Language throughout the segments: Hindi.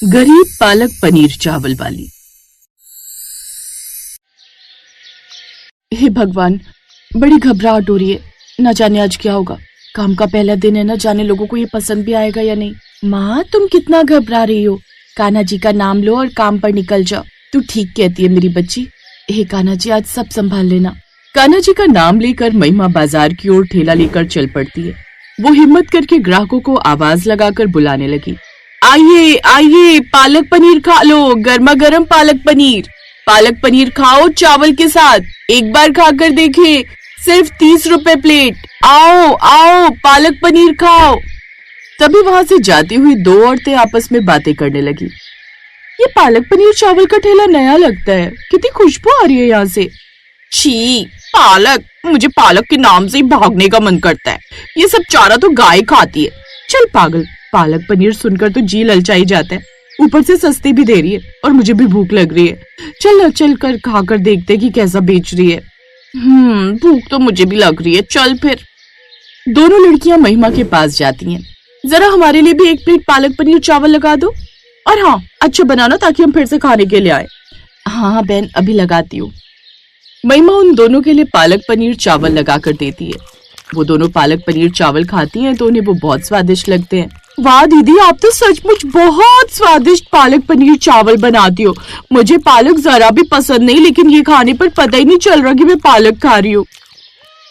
गरीब पालक पनीर चावल वाली। हे भगवान, बड़ी घबराहट हो रही है। न जाने आज क्या होगा। काम का पहला दिन है, न जाने लोगों को ये पसंद भी आएगा या नहीं। माँ, तुम कितना घबरा रही हो? कान्हा जी का नाम लो और काम पर निकल जाओ। तू ठीक कहती है मेरी बच्ची। हे कान्हा जी, आज सब संभाल लेना। कान्हा जी का नाम लेकर महिमा बाजार की ओर ठेला लेकर चल पड़ती है। वो हिम्मत करके ग्राहकों को आवाज लगाकर बुलाने लगी। आइए आइए, पालक पनीर खा लो, गर्मा गर्म पालक पनीर। पालक पनीर खाओ चावल के साथ, एक बार खाकर देखिए, सिर्फ 30 रुपए प्लेट। आओ आओ, पालक पनीर खाओ। तभी वहां से जाती हुई दो औरतें आपस में बातें करने लगी। ये पालक पनीर चावल का ठेला नया लगता है, कितनी खुशबू आ रही है यहाँ से। छी, पालक, मुझे पालक के नाम से ही भागने का मन करता है। ये सब चारा तो गाय खाती है। चल पागल, पालक पनीर सुनकर तो जी ललचाई जाता है, ऊपर से सस्ती भी दे रही है और मुझे भी भूख लग रही है। चल कर खाकर देखते कि कैसा बेच रही है। भूख तो मुझे भी लग रही है, चल फिर। दोनों लड़कियां महिमा के पास जाती हैं। जरा हमारे लिए भी एक प्लेट पालक पनीर चावल लगा दो, और हाँ, अच्छा बनाना ताकि हम फिर से खाने के लिए आए। हाँ बहन, अभी लगाती हूँ। महिमा उन दोनों के लिए पालक पनीर चावल लगा कर देती है। वो दोनों पालक पनीर चावल खाती हैं तो उन्हें वो बहुत स्वादिष्ट लगते हैं। वाह दीदी, आप तो सचमुच बहुत स्वादिष्ट पालक पनीर चावल बनाती हो। मुझे पालक जरा भी पसंद नहीं, लेकिन ये खाने पर पता ही नहीं चल रहा कि मैं पालक खा रही हूँ।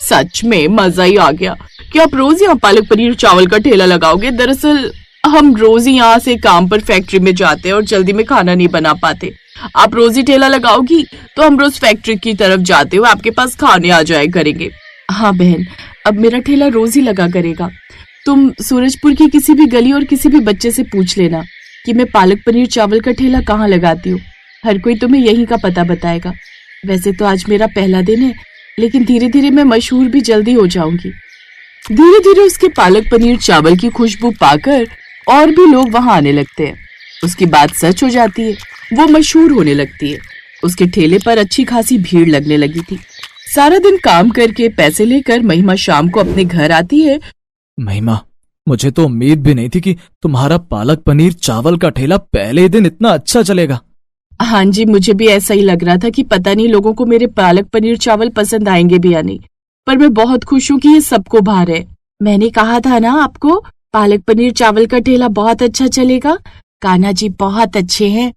सच में मजा ही आ गया। क्या आप रोज यहाँ पालक पनीर चावल का ठेला लगाओगे? दरअसल हम रोज ही यहाँ से काम पर फैक्ट्री में जाते हैं और जल्दी में खाना नहीं बना पाते। आप रोज ही ठेला लगाओगी तो हम रोज फैक्ट्री की तरफ जाते हुए आपके पास खाने आ जाया करेंगे। हाँ बहन, अब मेरा ठेला रोज ही लगा करेगा। तुम सूरजपुर की किसी भी गली और किसी भी बच्चे से पूछ लेना कि मैं पालक पनीर चावल का ठेला कहाँ लगाती हूँ। हर कोई तुम्हें यहीं का पता बताएगा। वैसे तो आज मेरा पहला दिन है, लेकिन धीरे धीरे मैं मशहूर भी जल्दी हो जाऊंगी। धीरे धीरे उसके पालक पनीर चावल की खुशबू पाकर और भी लोग वहां आने लगते हैं। उसकी बात सच हो जाती है, वो मशहूर होने लगती है। उसके ठेले पर अच्छी खासी भीड़ लगने लगी थी। सारा दिन काम करके पैसे लेकर महिमा शाम को अपने घर आती है। महिमा, मुझे तो उम्मीद भी नहीं थी कि तुम्हारा पालक पनीर चावल का ठेला पहले ही दिन इतना अच्छा चलेगा। हाँ जी, मुझे भी ऐसा ही लग रहा था कि पता नहीं लोगों को मेरे पालक पनीर चावल पसंद आएंगे भी या नहीं, पर मैं बहुत खुश हूँ कि ये सबको भा रहे। मैंने कहा था ना आपको, पालक पनीर चावल का ठेला बहुत अच्छा चलेगा। कान्हा जी बहुत अच्छे हैं।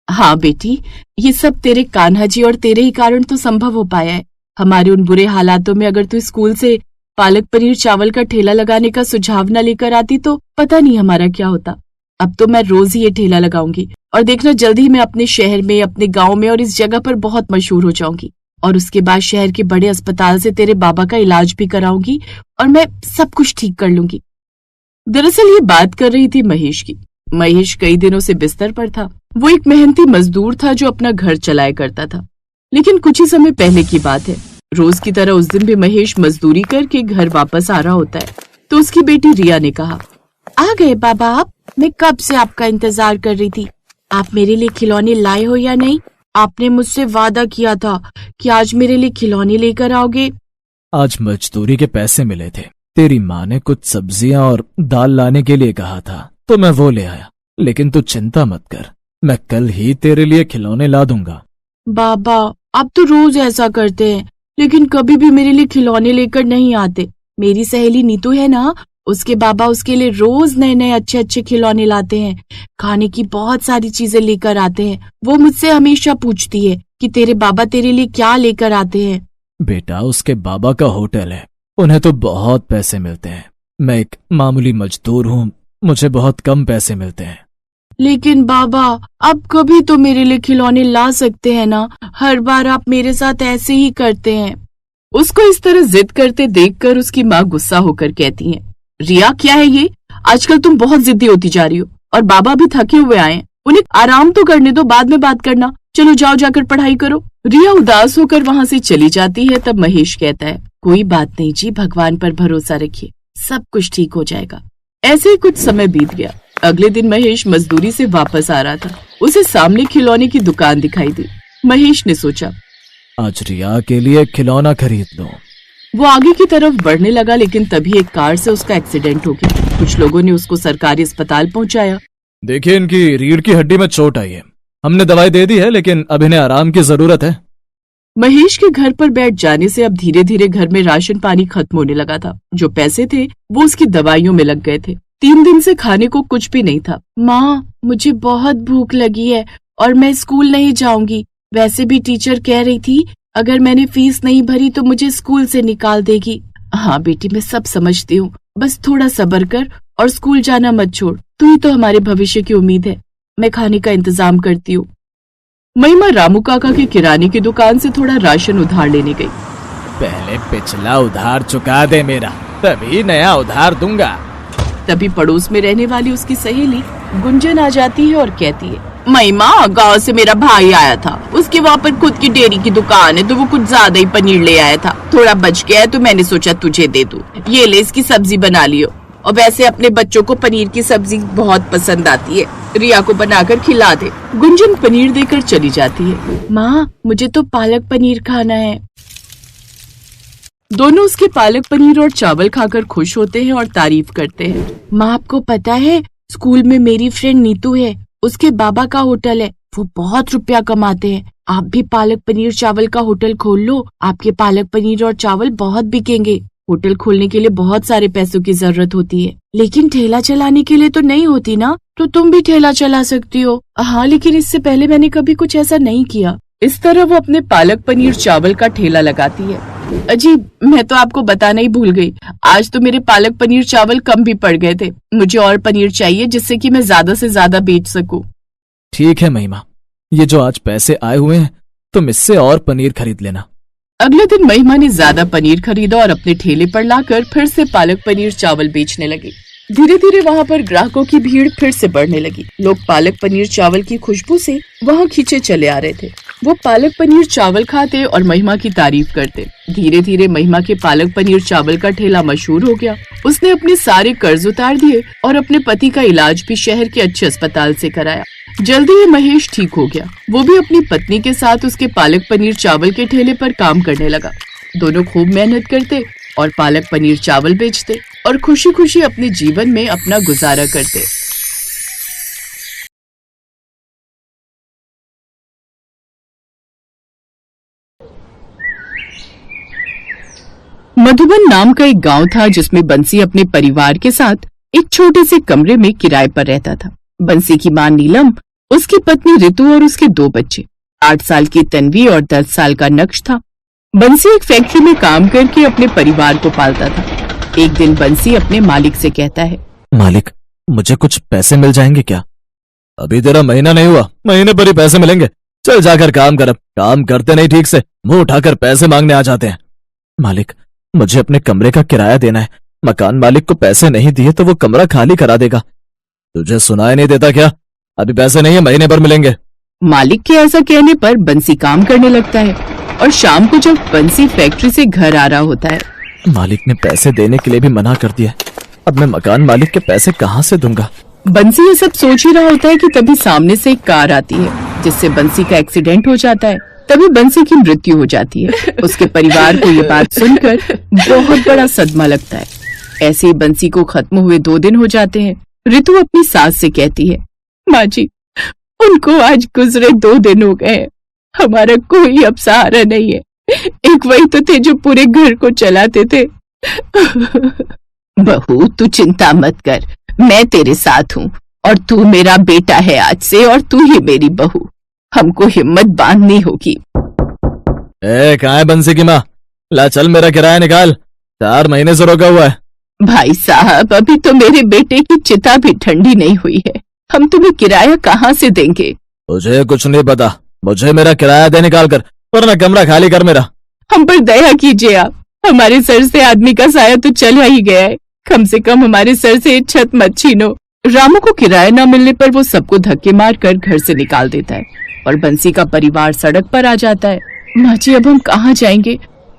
हाँ बेटी, ये सब तेरे कान्हा जी और तेरे ही कारण तो संभव हो पाया है। हमारे उन बुरे हालातों में अगर तू स्कूल से पालक पनीर चावल का ठेला लगाने का सुझाव न लेकर आती तो पता नहीं हमारा क्या होता। अब तो मैं रोज ही ये ठेला लगाऊंगी और देखना जल्दी ही मैं अपने शहर में, अपने गांव में और इस जगह पर बहुत मशहूर हो जाऊंगी। और उसके बाद शहर के बड़े अस्पताल से तेरे बाबा का इलाज भी कराऊंगी और मैं सब कुछ ठीक कर लूंगी। दरअसल ये बात कर रही थी महेश की। महेश कई दिनों से बिस्तर पर था। वो एक मेहनती मजदूर था जो अपना घर चलाया करता था। लेकिन कुछ ही समय पहले की बात है, रोज की तरह उस दिन भी महेश मजदूरी करके घर वापस आ रहा होता है तो उसकी बेटी रिया ने कहा, आ गए बाबा आप? मैं कब से आपका इंतजार कर रही थी। आप मेरे लिए खिलौने लाए हो या नहीं? आपने मुझसे वादा किया था कि आज मेरे लिए खिलौने लेकर आओगे। आज मजदूरी के पैसे मिले थे। तेरी माँ ने कुछ सब्जियां और दाल लाने के लिए कहा था तो मैं वो ले आया। लेकिन तू चिंता मत कर, मैं कल ही तेरे लिए खिलौने ला दूंगा। बाबा, आप तो रोज ऐसा करते हैं, लेकिन कभी भी मेरे लिए खिलौने लेकर नहीं आते। मेरी सहेली नीतू है ना, उसके बाबा उसके लिए रोज नए नए अच्छे अच्छे खिलौने लाते हैं। खाने की बहुत सारी चीजें लेकर आते हैं। वो मुझसे हमेशा पूछती है कि तेरे बाबा तेरे लिए क्या लेकर आते हैं। बेटा, उसके बाबा का होटल है, उन्हें तो बहुत पैसे मिलते हैं। मैं एक मामूली मजदूर हूँ, मुझे बहुत कम पैसे मिलते हैं। लेकिन बाबा, आप कभी तो मेरे लिए खिलौने ला सकते हैं ना। हर बार आप मेरे साथ ऐसे ही करते हैं। उसको इस तरह जिद करते देखकर उसकी माँ गुस्सा होकर कहती है, रिया क्या है ये? आजकल तुम बहुत जिद्दी होती जा रही हो और बाबा भी थके हुए आए हैं। उन्हें आराम तो करने दो, बाद में बात करना। चलो जाओ, जाकर पढ़ाई करो। रिया उदास होकर वहाँ से चली जाती है। तब महेश कहता है, कोई बात नहीं जी, भगवान पर भरोसा रखिए, सब कुछ ठीक हो जाएगा। ऐसे ही कुछ समय बीत गया। अगले दिन महेश मजदूरी से वापस आ रहा था। उसे सामने खिलौने की दुकान दिखाई दी। महेश ने सोचा, आज रिया के लिए खिलौना खरीद लो। वो आगे की तरफ बढ़ने लगा, लेकिन तभी एक कार से उसका एक्सीडेंट हो गया। कुछ लोगों ने उसको सरकारी अस्पताल पहुंचाया। देखिए, इनकी रीढ़ की हड्डी में चोट आई है। हमने दवाई दे दी है, लेकिन अब इन्हें आराम की जरूरत है। महेश के घर पर बैठ जाने से अब धीरे धीरे घर में राशन पानी खत्म होने लगा था। जो पैसे थे वो उसकी दवाइयों में लग गए थे। 3 दिन से खाने को कुछ भी नहीं था। माँ, मुझे बहुत भूख लगी है और मैं स्कूल नहीं जाऊंगी। वैसे भी टीचर कह रही थी अगर मैंने फीस नहीं भरी तो मुझे स्कूल से निकाल देगी। हाँ बेटी, मैं सब समझती हूँ, बस थोड़ा सब्र कर और स्कूल जाना मत छोड़। तू ही तो हमारे भविष्य की उम्मीद है। मैं खाने का इंतजाम करती हूँ। महिमा रामू काका की किराने की दुकान से थोड़ा राशन उधार लेने गई। पहले पिछला उधार चुका दे मेरा, तभी नया उधार दूंगा। तभी पड़ोस में रहने वाली उसकी सहेली गुंजन आ जाती है और कहती है, महिमा, गांव से मेरा भाई आया था। उसके वहाँ पर खुद की डेयरी की दुकान है तो वो कुछ ज्यादा ही पनीर ले आया था। थोड़ा बच गया है तो मैंने सोचा तुझे दे दूं। ये ले, इसकी सब्जी बना लियो। और वैसे अपने बच्चों को पनीर की सब्जी बहुत पसंद आती है, रिया को बनाकर खिला दे। गुंजन पनीर देकर चली जाती है। माँ, मुझे तो पालक पनीर खाना है। दोनों उसके पालक पनीर और चावल खाकर खुश होते हैं और तारीफ करते हैं। माँ, आपको पता है स्कूल में मेरी फ्रेंड नीतू है, उसके बाबा का होटल है, वो बहुत रुपया कमाते हैं। आप भी पालक पनीर चावल का होटल खोल लो, आपके पालक पनीर और चावल बहुत बिकेंगे। होटल खोलने के लिए बहुत सारे पैसों की जरूरत होती है, लेकिन ठेला चलाने के लिए तो नहीं होती ना। तो तुम भी ठेला चला सकती हो। हाँ, लेकिन इससे पहले मैंने कभी कुछ ऐसा नहीं किया। इस तरह वो अपने पालक पनीर चावल का ठेला लगाती है। अजीब, मैं तो आपको बताना ही भूल गई, आज तो मेरे पालक पनीर चावल कम भी पड़ गए थे। मुझे और पनीर चाहिए जिससे कि मैं ज्यादा से ज्यादा बेच सकूं। ठीक है महिमा, ये जो आज पैसे आए हुए हैं तुम इससे और पनीर खरीद लेना। अगले दिन महिमा ने ज्यादा पनीर खरीदा और अपने ठेले पर लाकर फिर से पालक पनीर चावल बेचने लगी। धीरे धीरे वहाँ पर ग्राहकों की भीड़ फिर से बढ़ने लगी। लोग पालक पनीर चावल की खुशबू से वहाँ खींचे चले आ रहे थे। वो पालक पनीर चावल खाते और महिमा की तारीफ करते। धीरे धीरे महिमा के पालक पनीर चावल का ठेला मशहूर हो गया। उसने अपने सारे कर्ज उतार दिए और अपने पति का इलाज भी शहर के अच्छे अस्पताल से कराया। जल्दी ही महेश ठीक हो गया। वो भी अपनी पत्नी के साथ उसके पालक पनीर चावल के ठेले पर काम करने लगा। दोनों खूब मेहनत करते और पालक पनीर चावल बेचते और खुशी खुशी अपने जीवन में अपना गुजारा करते। मधुबन नाम का एक गांव था जिसमें बंसी अपने परिवार के साथ एक छोटे से कमरे में किराए पर रहता था। बंसी की मां नीलम, उसकी पत्नी रितु और उसके 2 बच्चे, 8 साल की तन्वी और 10 साल का नक्श था। बंसी एक फैक्ट्री में काम करके अपने परिवार को पालता था। एक दिन बंसी अपने मालिक से कहता है, मालिक, मुझे कुछ पैसे मिल जाएंगे क्या? अभी तेरा महीना नहीं हुआ, महीने पर ही पैसे मिलेंगे। चल जाकर काम कर। अब काम करते नहीं ठीक से, मुंह उठाकर पैसे मांगने आ जाते हैं। मालिक, मुझे अपने कमरे का किराया देना है। मकान मालिक को पैसे नहीं दिए तो वो कमरा खाली करा देगा। तुझे सुनाई नहीं देता क्या? अभी पैसे नहीं है, महीने पर मिलेंगे। मालिक के ऐसा कहने पर बंसी काम करने लगता है और शाम को जब बंसी फैक्ट्री से घर आ रहा होता है, मालिक ने पैसे देने के लिए भी मना कर दिया। अब मैं मकान मालिक के पैसे कहाँ से दूंगा? बंसी ये सब सोच ही रहा होता है कि तभी सामने से एक कार आती है जिससे बंसी का एक्सीडेंट हो जाता है। तभी बंसी की मृत्यु हो जाती है। उसके परिवार को ये बात सुनकर बहुत बड़ा सदमा लगता है। ऐसे ही बंसी को खत्म हुए 2 दिन हो जाते हैं। रितु अपनी सास से कहती है, माँ जी, उनको आज गुजरे 2 दिन हो गए। हमारा कोई अब सहारा नहीं है। एक वही तो थे जो पूरे घर को चलाते थे। बहू, तू चिंता मत कर, मैं तेरे साथ हूँ और तू मेरा बेटा है आज से और तू ही मेरी बहू। हमको हिम्मत बांधनी होगी। कहाँ है बंसी की माँ? ला चल, मेरा किराया निकाल। 4 महीने से रोका हुआ है। भाई साहब, अभी तो मेरे बेटे की चिता भी ठंडी नहीं हुई है। हम तुम्हें किराया कहाँ से देंगे? तुझे कुछ नहीं पता, मुझे मेरा किराया दे निकाल कर, वरना कमरा खाली कर मेरा। हम पर दया कीजिए आप। हमारे सर से आदमी का साया तो चला ही गया है, कम से कम हमारे सर से छत मत छीनो। रामू को किराया न मिलने पर वो सबको धक्के मार कर घर से निकाल देता है और बंसी का परिवार सड़क पर आ जाता है। माँ जी, अब हम कहाँ जाएंगे?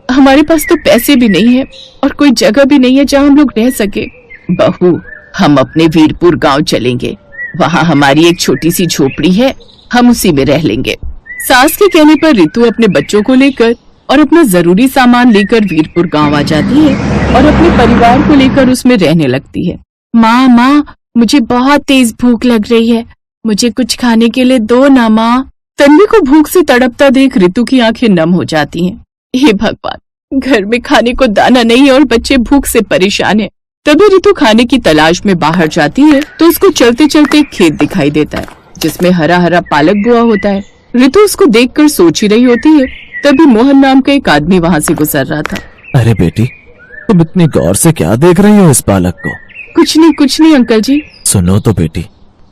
हमारे पास तो पैसे भी नहीं है और कोई जगह भी नहीं है जहाँ हम लोग रह सके। बहू, हम अपने वीरपुर गांव चलेंगे। वहाँ हमारी एक छोटी सी झोपड़ी है, हम उसी में रह लेंगे। सास के कहने पर रितु अपने बच्चों को लेकर और अपना जरूरी सामान लेकर वीरपुर गांव आ जाती है और अपने परिवार को लेकर उसमें रहने लगती है। माँ, मुझे बहुत तेज भूख लग रही है, मुझे कुछ खाने के लिए दो ना माँ। तन्वी को भूख से तड़पता देख रितु की आंखें नम हो जाती हैं। हे भगवान, घर में खाने को दाना नहीं है और बच्चे भूख से परेशान हैं। तभी रितु खाने की तलाश में बाहर जाती है तो उसको चलते चलते एक खेत दिखाई देता है जिसमें हरा हरा पालक बुआ होता है। रितु उसको देखकर सोच ही रही होती है, तभी मोहन नाम का एक आदमी वहाँ से गुजर रहा था। अरे बेटी, तुम इतनी गौर से क्या देख रही हो इस पालक को? कुछ नहीं अंकल जी। सुनो तो बेटी,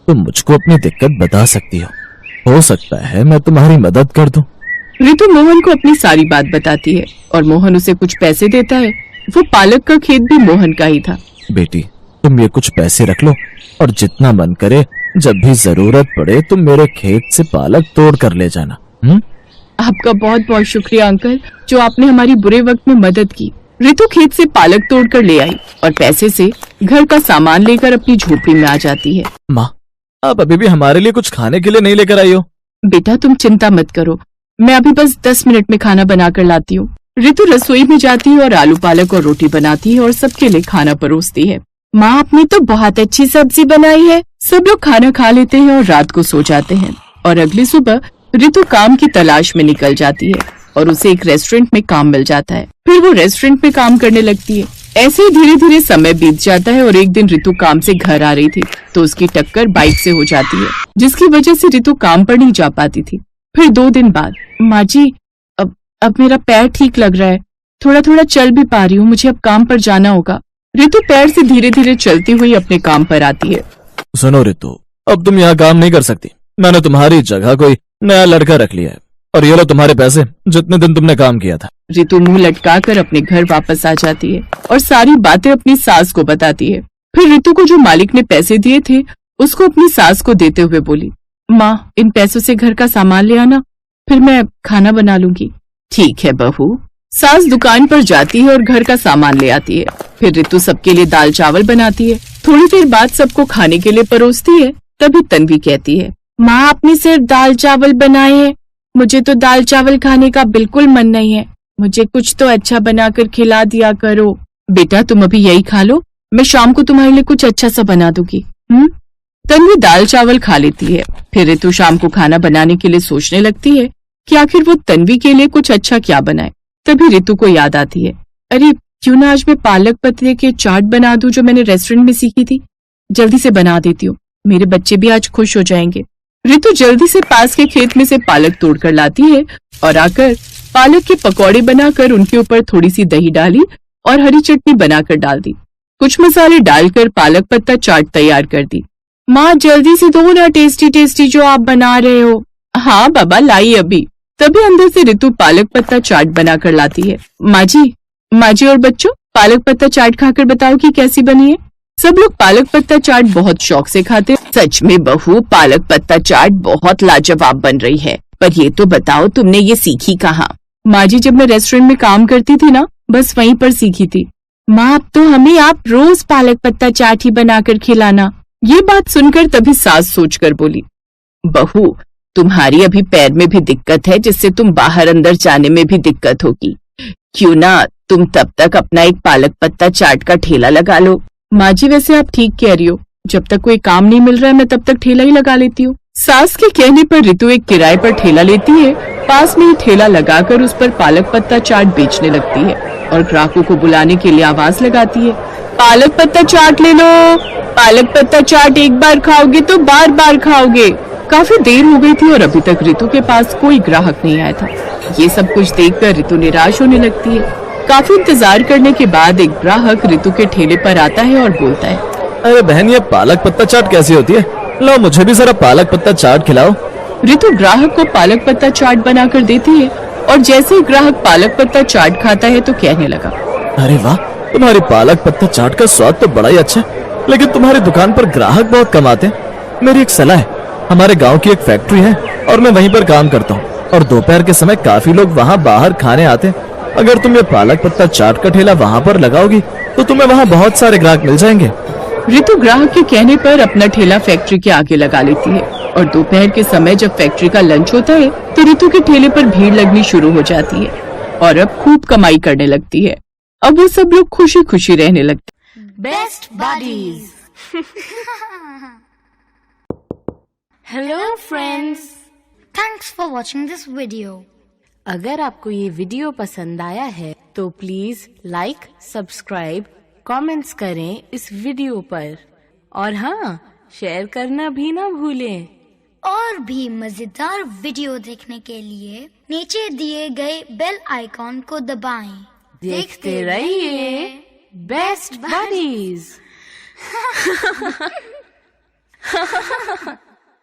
तुम मुझको अपनी दिक्कत बता सकती हो सकता है मैं तुम्हारी मदद कर दूं। रितु मोहन को अपनी सारी बात बताती है और मोहन उसे कुछ पैसे देता है। वो पालक का खेत भी मोहन का ही था। बेटी, तुम ये कुछ पैसे रख लो और जितना मन करे जब भी जरूरत पड़े तुम मेरे खेत से पालक तोड़ कर ले जाना। आपका बहुत बहुत शुक्रिया अंकल, जो आपने हमारी बुरे वक्त में मदद की। रितु खेत से पालक तोड़ कर ले आई और पैसे से घर का सामान लेकर अपनी झोपड़ी में आ जाती है। माँ, आप अभी भी हमारे लिए कुछ खाने के लिए नहीं लेकर आई हो? बेटा तुम चिंता मत करो, मैं अभी बस 10 मिनट में खाना बनाकर लाती हूँ। रितु रसोई में जाती है और आलू पालक और रोटी बनाती है और सबके लिए खाना परोसती है। माँ, आपने तो बहुत अच्छी सब्जी बनाई है। सब लोग खाना खा लेते हैं और रात को सो जाते हैं। और अगली सुबह रितु काम की तलाश में निकल जाती है और उसे एक रेस्टोरेंट में काम मिल जाता है। फिर वो रेस्टोरेंट में काम करने लगती है। ऐसे ही धीरे धीरे समय बीत जाता है और एक दिन रितु काम से घर आ रही थी तो उसकी टक्कर बाइक से हो जाती है, जिसकी वजह से रितु काम पर नहीं जा पाती थी। फिर 2 दिन बाद, माँ जी, अब मेरा पैर ठीक लग रहा है, थोड़ा थोड़ा चल भी पा रही हूँ, मुझे अब काम पर जाना होगा। रितु पैर से धीरे धीरे चलती हुई अपने काम पर आती है। सुनो रितु, अब तुम यहाँ काम नहीं कर सकती। मैंने तुम्हारी जगह कोई नया लड़का रख लिया है और ये लो तुम्हारे पैसे, जितने दिन तुमने काम किया था। रितु मुंह लटकाकर अपने घर वापस आ जाती है और सारी बातें अपनी सास को बताती है। फिर रितु को जो मालिक ने पैसे दिए थे उसको अपनी सास को देते हुए बोली, माँ, इन पैसों से घर का सामान ले आना, फिर मैं खाना बना लूंगी। ठीक है बहू। सास दुकान पर जाती है और घर का सामान ले आती है। फिर रितु सबके लिए दाल चावल बनाती है। थोड़ी देर बाद सबको खाने के लिए परोसती है। तभी तन्वी कहती है, माँ, आपने सिर्फ दाल चावल बनाए हैं, मुझे तो दाल चावल खाने का बिल्कुल मन नहीं है, मुझे कुछ तो अच्छा बनाकर खिला दिया करो। बेटा तुम अभी यही खा लो, मैं शाम को तुम्हारे लिए कुछ अच्छा सा बना दूंगी। तन्वी दाल चावल खा लेती है। फिर रितु शाम को खाना बनाने के लिए सोचने लगती है कि आखिर वो तन्वी के लिए कुछ अच्छा क्या बनाए। तभी रितु को याद आती है, अरे क्यों ना आज मैं पालक पत्ते के चाट बना दूं जो मैंने रेस्टोरेंट में सीखी थी। जल्दी से बना देती हूँ, मेरे बच्चे भी आज खुश हो जाएंगे। रितु जल्दी से पास के खेत में से पालक तोड़कर लाती है और आकर पालक के पकौड़े बनाकर उनके ऊपर थोड़ी सी दही डाली और हरी चटनी बनाकर डाल दी। कुछ मसाले डालकर पालक पत्ता चाट तैयार कर दी। माँ, जल्दी से दो ना टेस्टी टेस्टी जो आप बना रहे हो। हाँ बाबा, लाई अभी। तभी अंदर से रितु पालक पत्ता चाट बनाकर लाती है। माँ जी और बच्चों, पालक पत्ता चाट खाकर बताओ कि कैसी बनी है। सब लोग पालक पत्ता चाट बहुत शौक से खाते। सच में बहू, पालक पत्ता चाट बहुत लाजवाब बन रही है, पर ये तो बताओ तुमने ये सीखी कहाँ? माँ जी, जब मैं रेस्टोरेंट में काम करती थी ना, बस वहीं पर सीखी थी। माँ, अब तो हमें आप रोज पालक पत्ता चाट ही बनाकर खिलाना। ये बात सुनकर तभी सास सोचकर बोली, बहू, तुम्हारी अभी पैर में भी दिक्कत है जिससे तुम बाहर अंदर जाने में भी दिक्कत होगी। क्यों ना तुम तब तक अपना एक पालक पत्ता चाट का ठेला लगा लो। माँ जी, वैसे आप ठीक कह रही हो, जब तक कोई काम नहीं मिल रहा है मैं तब तक ठेला ही लगा लेती हूँ। सास के कहने पर रितु एक किराए पर ठेला लेती है। पास में ही ठेला लगाकर उस पर पालक पत्ता चाट बेचने लगती है और ग्राहकों को बुलाने के लिए आवाज लगाती है, पालक पत्ता चाट ले लो, पालक पत्ता चाट एक बार खाओगे तो बार बार खाओगे। काफी देर हो गई थी और अभी तक रितु के पास कोई ग्राहक नहीं आया था। ये सब कुछ देखकर रितु निराश होने लगती है। काफी इंतजार करने के बाद एक ग्राहक रितु के ठेले पर आता है और बोलता है, अरे बहन, ये पालक पत्ता चाट कैसी होती है? लो मुझे भी जरा पालक पत्ता चाट खिलाओ। रितु ग्राहक को पालक पत्ता चाट बनाकर देती है और जैसे ही ग्राहक पालक पत्ता चाट खाता है तो कहने लगा, अरे वाह, तुम्हारी पालक पत्ता चाट का स्वाद तो बड़ा ही अच्छा है, लेकिन तुम्हारी दुकान पर ग्राहक बहुत कम आते हैं। मेरी एक सलाह है, हमारे गांव की एक फैक्ट्री है और मैं वहीं पर काम करता हूँ और दोपहर के समय काफी लोग वहाँ बाहर खाने आते हैं। अगर तुम ये पालक पत्ता चाट का ठेला वहाँ पर लगाओगी तो तुम्हें वहाँ बहुत सारे ग्राहक मिल जाएंगे। रितु ग्राहक के कहने पर अपना ठेला फैक्ट्री के आगे लगा लेती है और दोपहर के समय जब फैक्ट्री का लंच होता है तो रितु के ठेले पर भीड़ लगनी शुरू हो जाती है और अब खूब कमाई करने लगती है। अब वो सब लोग खुशी खुशी रहने लगते। Best buddies hello friends, Thanks for watching this video. अगर आपको ये वीडियो पसंद आया है तो प्लीज लाइक, सब्सक्राइब, कमेंट्स करें इस वीडियो पर और हाँ, शेयर करना भी ना भूलें। और भी मजेदार वीडियो देखने के लिए नीचे दिए गए बेल आइकॉन को दबाएं। देखते रहिए बेस्ट बडीज।